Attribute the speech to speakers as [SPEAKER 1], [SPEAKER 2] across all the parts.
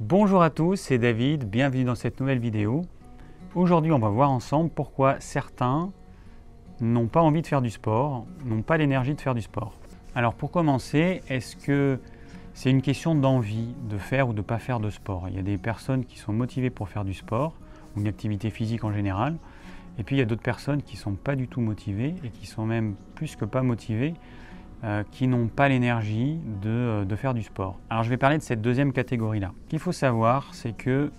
[SPEAKER 1] Bonjour à tous, c'est David, bienvenue dans cette nouvelle vidéo. Aujourd'hui, on va voir ensemble pourquoi certains n'ont pas envie de faire du sport, n'ont pas l'énergie de faire du sport. Alors pour commencer, est-ce que c'est une question d'envie de faire ou de ne pas faire de sport? Il y a des personnes qui sont motivées pour faire du sport, ou une activité physique en général, et puis il y a d'autres personnes qui ne sont pas du tout motivées et qui sont même plus que pas motivées, qui n'ont pas l'énergie de faire du sport. Alors je vais parler de cette deuxième catégorie-là. Ce qu'il faut savoir, c'est que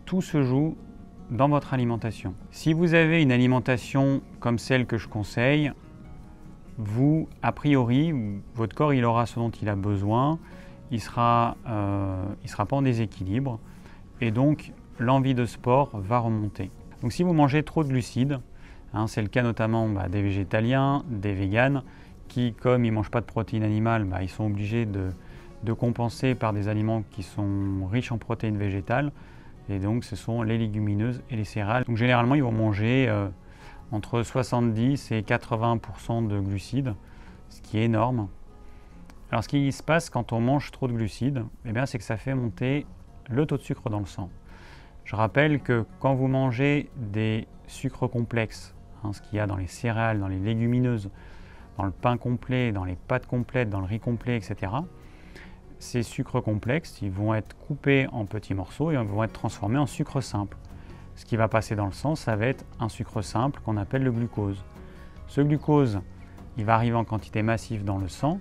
[SPEAKER 1] tout se joue dans votre alimentation. Si vous avez une alimentation comme celle que je conseille, vous, a priori, votre corps il aura ce dont il a besoin, il sera pas en déséquilibre et donc l'envie de sport va remonter. Donc si vous mangez trop de glucides, c'est le cas notamment des végétaliens, des véganes, qui, comme ils ne mangent pas de protéines animales, ils sont obligés de compenser par des aliments qui sont riches en protéines végétales. Et donc, ce sont les légumineuses et les céréales. Donc, généralement, ils vont manger entre 70 et 80% de glucides, ce qui est énorme. Alors, ce qui se passe quand on mange trop de glucides, c'est que ça fait monter le taux de sucre dans le sang. Je rappelle que quand vous mangez des sucres complexes, ce qu'il y a dans les céréales, dans les légumineuses, dans le pain complet, dans les pâtes complètes, dans le riz complet, etc. Ces sucres complexes, ils vont être coupés en petits morceaux et vont être transformés en sucre simple. Ce qui va passer dans le sang, ça va être un sucre simple qu'on appelle le glucose. Ce glucose, il va arriver en quantité massive dans le sang,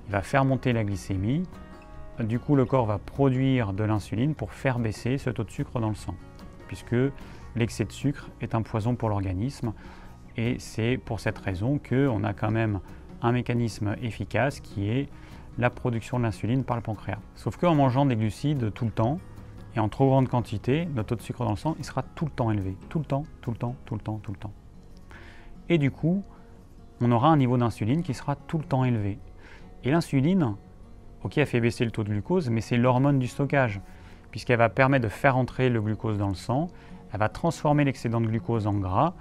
[SPEAKER 1] il va faire monter la glycémie. Du coup, le corps va produire de l'insuline pour faire baisser ce taux de sucre dans le sang, puisque l'excès de sucre est un poison pour l'organisme. Et c'est pour cette raison qu'on a quand même un mécanisme efficace qui est la production de l'insuline par le pancréas. Sauf qu'en mangeant des glucides tout le temps et en trop grande quantité, notre taux de sucre dans le sang il sera tout le temps élevé. Tout le temps, tout le temps, tout le temps, tout le temps. Et du coup, on aura un niveau d'insuline qui sera tout le temps élevé. Et l'insuline, ok, elle fait baisser le taux de glucose, mais c'est l'hormone du stockage, puisqu'elle va permettre de faire entrer le glucose dans le sang, elle va transformer l'excédent de glucose en gras,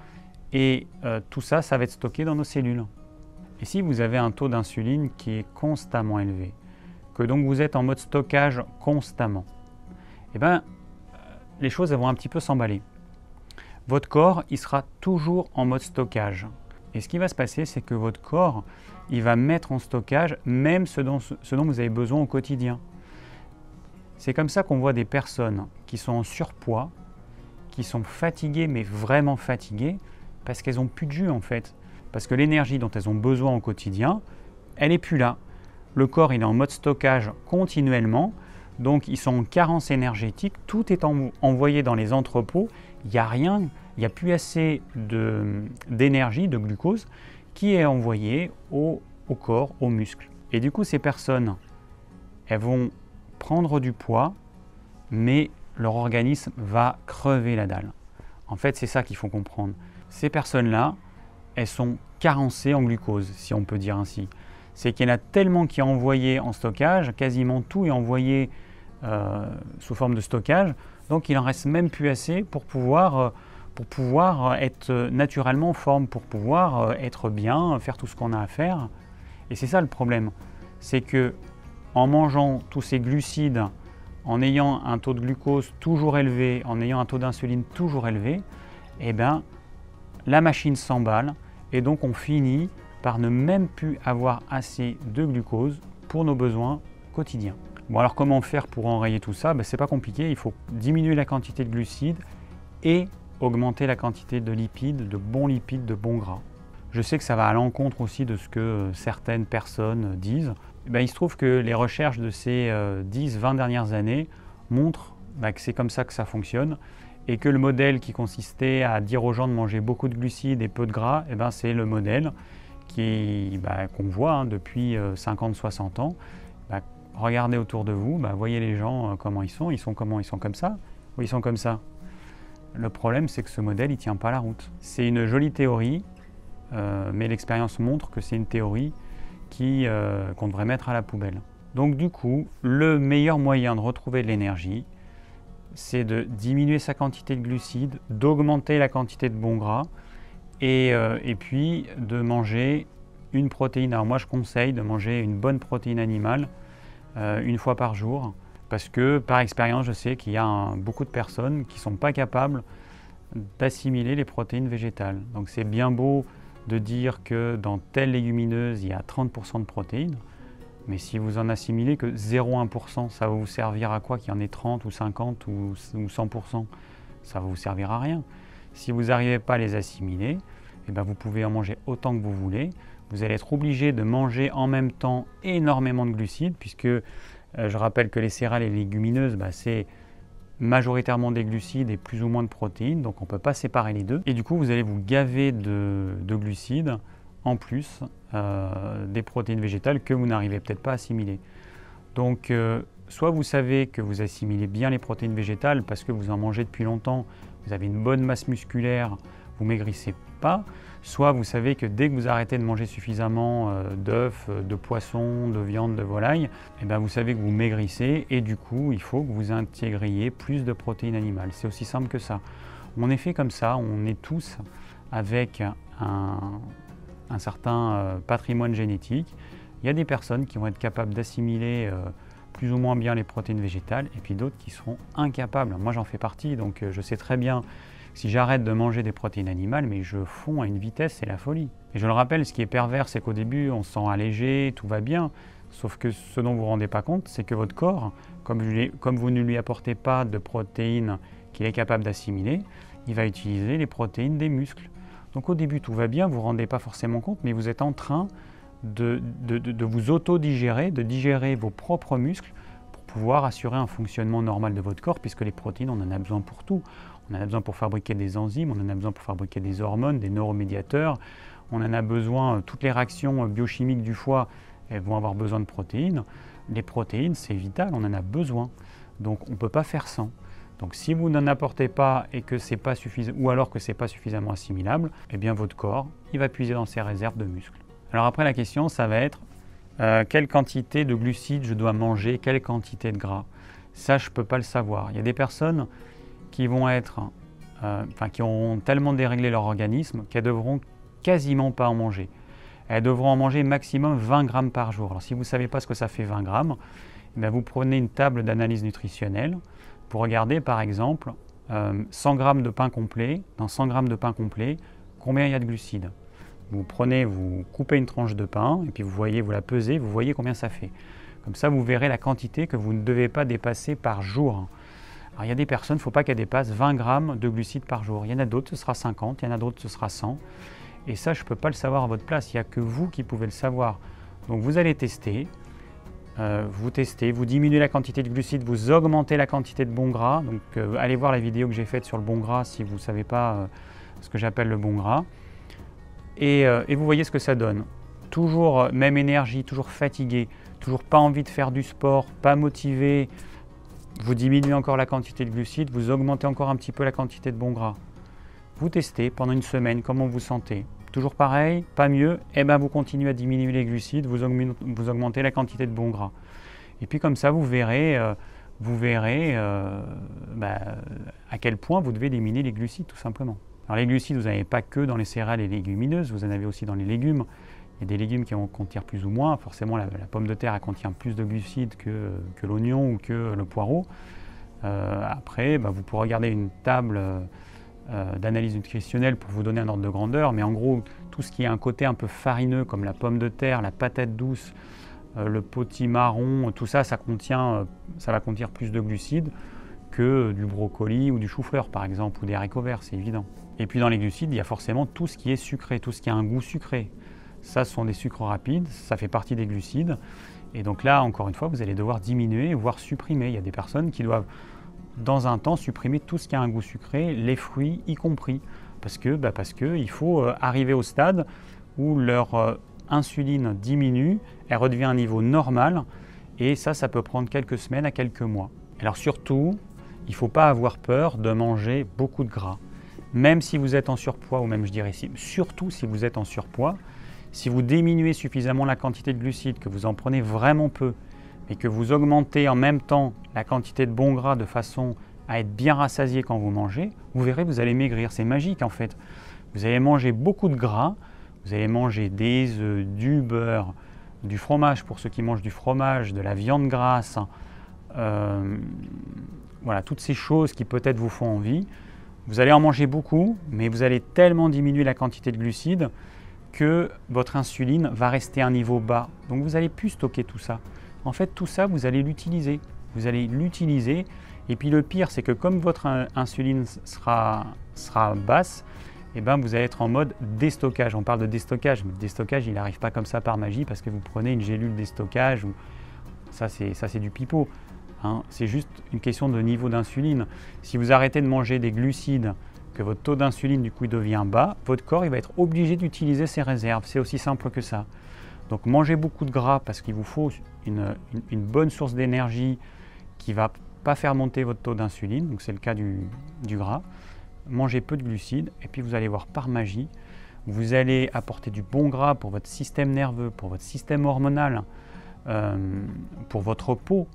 [SPEAKER 1] et tout ça, ça va être stocké dans nos cellules. Et si vous avez un taux d'insuline qui est constamment élevé, que donc vous êtes en mode stockage constamment, les choses elles vont un petit peu s'emballer. Votre corps, il sera toujours en mode stockage. Et ce qui va se passer, c'est que votre corps, il va mettre en stockage même ce dont vous avez besoin au quotidien. C'est comme ça qu'on voit des personnes qui sont en surpoids, qui sont fatiguées, mais vraiment fatiguées, parce qu'elles n'ont plus de jus en fait. Parce que l'énergie dont elles ont besoin au quotidien, elle n'est plus là. Le corps il est en mode stockage continuellement, donc ils sont en carence énergétique, tout est envoyé dans les entrepôts, il n'y a rien, il n'y a plus assez d'énergie, de glucose, qui est envoyé au corps, aux muscles. Et du coup ces personnes, elles vont prendre du poids, mais leur organisme va crever la dalle. En fait c'est ça qu'il faut comprendre. Ces personnes-là, elles sont carencées en glucose, si on peut dire ainsi. C'est qu'il y en a tellement qui est envoyé en stockage, quasiment tout est envoyé sous forme de stockage, donc il n'en reste même plus assez pour pouvoir être naturellement en forme, pour pouvoir être bien, faire tout ce qu'on a à faire. Et c'est ça le problème, c'est que en mangeant tous ces glucides, en ayant un taux de glucose toujours élevé, en ayant un taux d'insuline toujours élevé, la machine s'emballe et donc on finit par ne même plus avoir assez de glucose pour nos besoins quotidiens. Bon alors comment faire pour enrayer tout ça? C'est pas compliqué, il faut diminuer la quantité de glucides et augmenter la quantité de lipides, de bons gras. Je sais que ça va à l'encontre aussi de ce que certaines personnes disent. Il se trouve que les recherches de ces 10-20 dernières années montrent que c'est comme ça que ça fonctionne. Et que le modèle qui consistait à dire aux gens de manger beaucoup de glucides et peu de gras, c'est le modèle qu'on voit depuis 50-60 ans. Regardez autour de vous, voyez les gens comment ils sont comment? Ils sont comme ça ou ils sont comme ça? Le problème, c'est que ce modèle, il ne tient pas la route. C'est une jolie théorie, mais l'expérience montre que c'est une théorie qu'on devrait mettre à la poubelle. Donc du coup, le meilleur moyen de retrouver de l'énergie, c'est de diminuer sa quantité de glucides, d'augmenter la quantité de bons gras et puis de manger une protéine. Alors moi je conseille de manger une bonne protéine animale une fois par jour Parce que par expérience, je sais qu'il y a beaucoup de personnes qui ne sont pas capables d'assimiler les protéines végétales. Donc c'est bien beau de dire que dans telle légumineuse, il y a 30% de protéines, mais si vous en assimilez que 0,1%, ça va vous servir à quoi qu'il y en ait 30 ou 50 ou 100%? Ça va vous servir à rien. Si vous n'arrivez pas à les assimiler, eh bien vous pouvez en manger autant que vous voulez. Vous allez être obligé de manger en même temps énormément de glucides, puisque je rappelle que les céréales et les légumineuses, c'est majoritairement des glucides et plus ou moins de protéines, donc on ne peut pas séparer les deux. Et du coup, vous allez vous gaver de glucides, en plus des protéines végétales que vous n'arrivez peut-être pas à assimiler. Donc, soit vous savez que vous assimilez bien les protéines végétales parce que vous en mangez depuis longtemps, vous avez une bonne masse musculaire, vous maigrissez pas, soit vous savez que dès que vous arrêtez de manger suffisamment d'œufs, de poissons, de viande, de volaille, et vous savez que vous maigrissez et du coup il faut que vous intégriez plus de protéines animales. C'est aussi simple que ça. On est fait comme ça, on est tous avec un certain patrimoine génétique. Il y a des personnes qui vont être capables d'assimiler plus ou moins bien les protéines végétales et puis d'autres qui seront incapables. Moi j'en fais partie, donc je sais très bien que si j'arrête de manger des protéines animales, mais je fonds à une vitesse, c'est la folie. Et je le rappelle, ce qui est pervers, c'est qu'au début on se sent allégé, tout va bien, sauf que ce dont vous ne vous rendez pas compte, c'est que votre corps, comme vous ne lui apportez pas de protéines qu'il est capable d'assimiler, il va utiliser les protéines des muscles. Donc au début tout va bien, vous ne vous rendez pas forcément compte, mais vous êtes en train de vous auto-digérer, de digérer vos propres muscles pour pouvoir assurer un fonctionnement normal de votre corps, puisque les protéines, on en a besoin pour tout. On en a besoin pour fabriquer des enzymes, on en a besoin pour fabriquer des hormones, des neuromédiateurs, on en a besoin, toutes les réactions biochimiques du foie, elles vont avoir besoin de protéines. Les protéines, c'est vital, on en a besoin, donc on ne peut pas faire sans. Donc si vous n'en apportez pas et que c'est pas suffisant, ou alors que ce n'est pas suffisamment assimilable, eh bien votre corps, il va puiser dans ses réserves de muscles. Alors après la question, ça va être quelle quantité de glucides je dois manger, quelle quantité de gras. Ça, je ne peux pas le savoir. Il y a des personnes qui vont être, qui auront tellement déréglé leur organisme qu'elles devront quasiment pas en manger. Elles devront en manger maximum 20 grammes par jour. Alors si vous ne savez pas ce que ça fait 20 grammes, vous prenez une table d'analyse nutritionnelle pour regarder par exemple 100 grammes de pain complet, dans 100 grammes de pain complet, combien il y a de glucides. Vous coupez une tranche de pain et puis vous la pesez, vous voyez combien ça fait. Comme ça, vous verrez la quantité que vous ne devez pas dépasser par jour. Alors il y a des personnes, il ne faut pas qu'elles dépassent 20 grammes de glucides par jour. Il y en a d'autres, ce sera 50, il y en a d'autres, ce sera 100. Et ça, je ne peux pas le savoir à votre place, il n'y a que vous qui pouvez le savoir. Donc vous allez tester. Vous diminuez la quantité de glucides, vous augmentez la quantité de bon gras. Donc allez voir la vidéo que j'ai faite sur le bon gras si vous ne savez pas ce que j'appelle le bon gras. Et vous voyez ce que ça donne. Toujours même énergie, toujours fatigué, toujours pas envie de faire du sport, pas motivé. Vous diminuez encore la quantité de glucides, vous augmentez encore un petit peu la quantité de bon gras. Vous testez pendant une semaine comment vous sentez. Toujours pareil, pas mieux, vous continuez à diminuer les glucides, vous augmentez la quantité de bon gras. Et puis comme ça, vous verrez à quel point vous devez éliminer les glucides tout simplement. Alors les glucides, vous n'en avez pas que dans les céréales et les légumineuses, vous en avez aussi dans les légumes. Il y a des légumes qui vont contenir plus ou moins. Forcément, la pomme de terre elle contient plus de glucides que l'oignon ou que le poireau. Après, vous pourrez regarder une table d'analyse nutritionnelle pour vous donner un ordre de grandeur. Mais en gros, tout ce qui a un côté un peu farineux, comme la pomme de terre, la patate douce, le potimarron, tout ça, ça va contenir plus de glucides que du brocoli ou du chou-fleur, par exemple, ou des haricots verts, c'est évident. Et puis dans les glucides, il y a forcément tout ce qui est sucré, tout ce qui a un goût sucré. Ça, ce sont des sucres rapides, ça fait partie des glucides. Et donc là, encore une fois, vous allez devoir diminuer, voire supprimer. Il y a des personnes qui doivent, dans un temps, supprimer tout ce qui a un goût sucré, les fruits y compris. Parce qu'il faut arriver au stade où leur insuline diminue, elle redevient à un niveau normal. Et ça peut prendre quelques semaines à quelques mois. Alors surtout, il ne faut pas avoir peur de manger beaucoup de gras. Même si vous êtes en surpoids, ou même je dirais surtout si vous êtes en surpoids, si vous diminuez suffisamment la quantité de glucides, que vous en prenez vraiment peu, mais que vous augmentez en même temps la quantité de bons gras de façon à être bien rassasié quand vous mangez, vous verrez, vous allez maigrir. C'est magique en fait. Vous allez manger beaucoup de gras, vous allez manger des œufs, du beurre, du fromage pour ceux qui mangent du fromage, de la viande grasse, voilà, toutes ces choses qui peut-être vous font envie. Vous allez en manger beaucoup, mais vous allez tellement diminuer la quantité de glucides que votre insuline va rester à un niveau bas. Donc vous n'allez plus stocker tout ça. En fait, tout ça, vous allez l'utiliser. Vous allez l'utiliser. Et puis le pire, c'est que comme votre insuline sera basse, eh ben, vous allez être en mode déstockage. On parle de déstockage, mais le déstockage, il n'arrive pas comme ça par magie parce que vous prenez une gélule déstockage. Ça, c'est du pipeau. Hein. C'est juste une question de niveau d'insuline. Si vous arrêtez de manger des glucides, que votre taux d'insuline du coup devient bas, votre corps il va être obligé d'utiliser ses réserves. C'est aussi simple que ça. Donc mangez beaucoup de gras parce qu'il vous faut une bonne source d'énergie qui ne va pas faire monter votre taux d'insuline, donc c'est le cas du gras. Mangez peu de glucides et puis vous allez voir par magie, vous allez apporter du bon gras pour votre système nerveux, pour votre système hormonal, pour votre peau,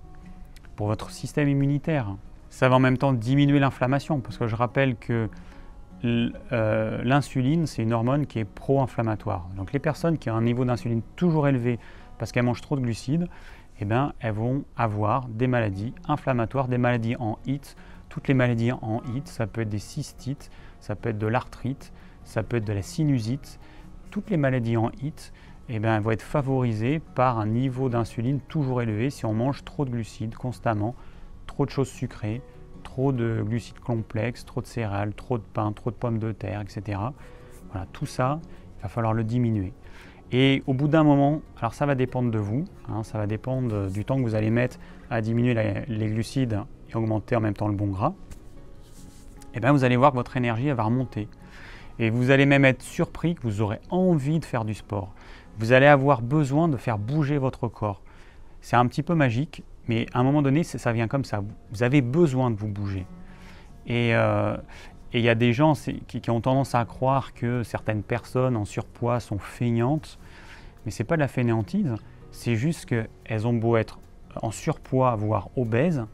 [SPEAKER 1] pour votre système immunitaire. Ça va en même temps diminuer l'inflammation parce que je rappelle que l'insuline, c'est une hormone qui est pro-inflammatoire. Donc les personnes qui ont un niveau d'insuline toujours élevé parce qu'elles mangent trop de glucides, eh bien, elles vont avoir des maladies inflammatoires, des maladies en HIT. Toutes les maladies en HIT, ça peut être des cystites, ça peut être de l'arthrite, ça peut être de la sinusite. Toutes les maladies en HIT, eh bien, elles vont être favorisées par un niveau d'insuline toujours élevé si on mange trop de glucides constamment, trop de choses sucrées, trop de glucides complexes, trop de céréales, trop de pain, trop de pommes de terre, etc. Voilà, tout ça, il va falloir le diminuer. Et au bout d'un moment, alors ça va dépendre de vous, hein, ça va dépendre du temps que vous allez mettre à diminuer les glucides et augmenter en même temps le bon gras, et bien vous allez voir que votre énergie elle va remonter. Et vous allez même être surpris que vous aurez envie de faire du sport. Vous allez avoir besoin de faire bouger votre corps. C'est un petit peu magique, mais à un moment donné, ça vient comme ça. Vous avez besoin de vous bouger. Et il y a des gens qui ont tendance à croire que certaines personnes en surpoids sont feignantes, mais ce n'est pas de la fainéantise, c'est juste qu'elles ont beau être en surpoids, voire obèses,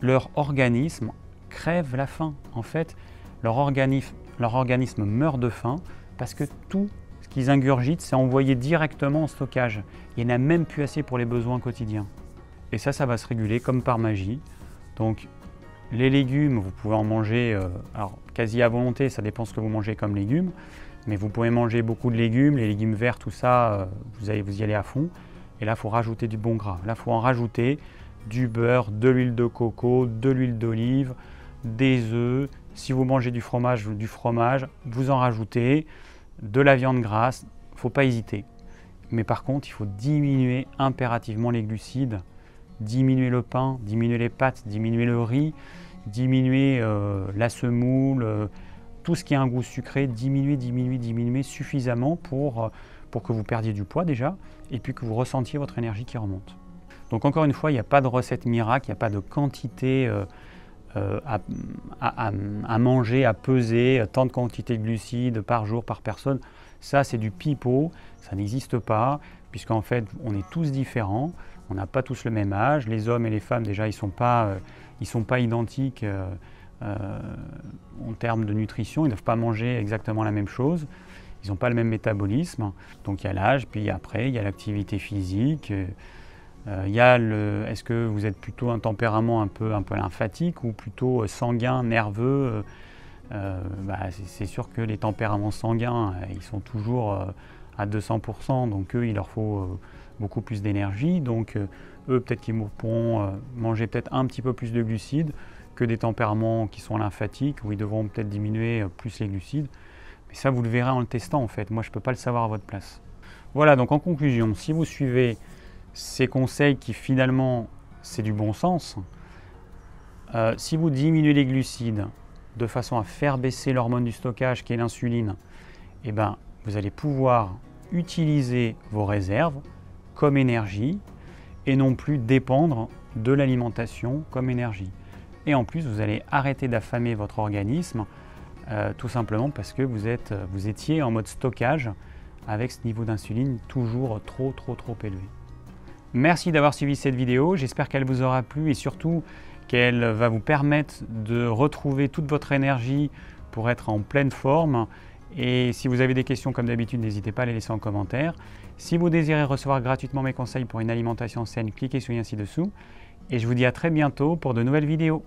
[SPEAKER 1] leur organisme crève la faim. En fait, leur organisme meurt de faim parce que tout ce qu'ils ingurgitent, c'est envoyé directement en stockage. Il n'y en a même plus assez pour les besoins quotidiens. Et ça va se réguler comme par magie. Donc, les légumes, vous pouvez en manger alors, quasi à volonté, ça dépend ce que vous mangez comme légumes, mais vous pouvez manger beaucoup de légumes, les légumes verts, tout ça, vous y allez à fond. Et là, il faut rajouter du bon gras. Là, il faut en rajouter du beurre, de l'huile de coco, de l'huile d'olive, des œufs. Si vous mangez du fromage, vous en rajoutez, de la viande grasse, il ne faut pas hésiter. Mais par contre, il faut diminuer impérativement les glucides, diminuer le pain, diminuer les pâtes, diminuer le riz, diminuer la semoule, tout ce qui a un goût sucré, diminuer suffisamment pour que vous perdiez du poids déjà, et puis que vous ressentiez votre énergie qui remonte. Donc encore une fois, il n'y a pas de recette miracle, il n'y a pas de quantité à manger, à peser, tant de quantité de glucides par jour, par personne. Ça, c'est du pipeau, ça n'existe pas, puisqu'en fait, on est tous différents, on n'a pas tous le même âge. Les hommes et les femmes, déjà, ils ne sont pas identiques en termes de nutrition, ils ne doivent pas manger exactement la même chose. Ils n'ont pas le même métabolisme, donc il y a l'âge, puis après il y a l'activité physique, est-ce que vous êtes plutôt un tempérament un peu lymphatique ou plutôt sanguin, nerveux? C'est sûr que les tempéraments sanguins, ils sont toujours à 200%, donc eux, il leur faut beaucoup plus d'énergie, donc eux, peut-être qu'ils pourront manger peut-être un petit peu plus de glucides que des tempéraments qui sont lymphatiques, où ils devront peut-être diminuer plus les glucides. Et ça, vous le verrez en le testant en fait. Moi, je ne peux pas le savoir à votre place. Voilà, donc en conclusion, si vous suivez ces conseils qui finalement, c'est du bon sens, si vous diminuez les glucides de façon à faire baisser l'hormone du stockage qui est l'insuline, eh ben, vous allez pouvoir utiliser vos réserves comme énergie et non plus dépendre de l'alimentation comme énergie. Et en plus, vous allez arrêter d'affamer votre organisme tout simplement parce que vous étiez en mode stockage avec ce niveau d'insuline toujours trop élevé. Merci d'avoir suivi cette vidéo, j'espère qu'elle vous aura plu et surtout qu'elle va vous permettre de retrouver toute votre énergie pour être en pleine forme. Et si vous avez des questions comme d'habitude, n'hésitez pas à les laisser en commentaire. Si vous désirez recevoir gratuitement mes conseils pour une alimentation saine, cliquez sur le lien ci-dessous. et je vous dis à très bientôt pour de nouvelles vidéos.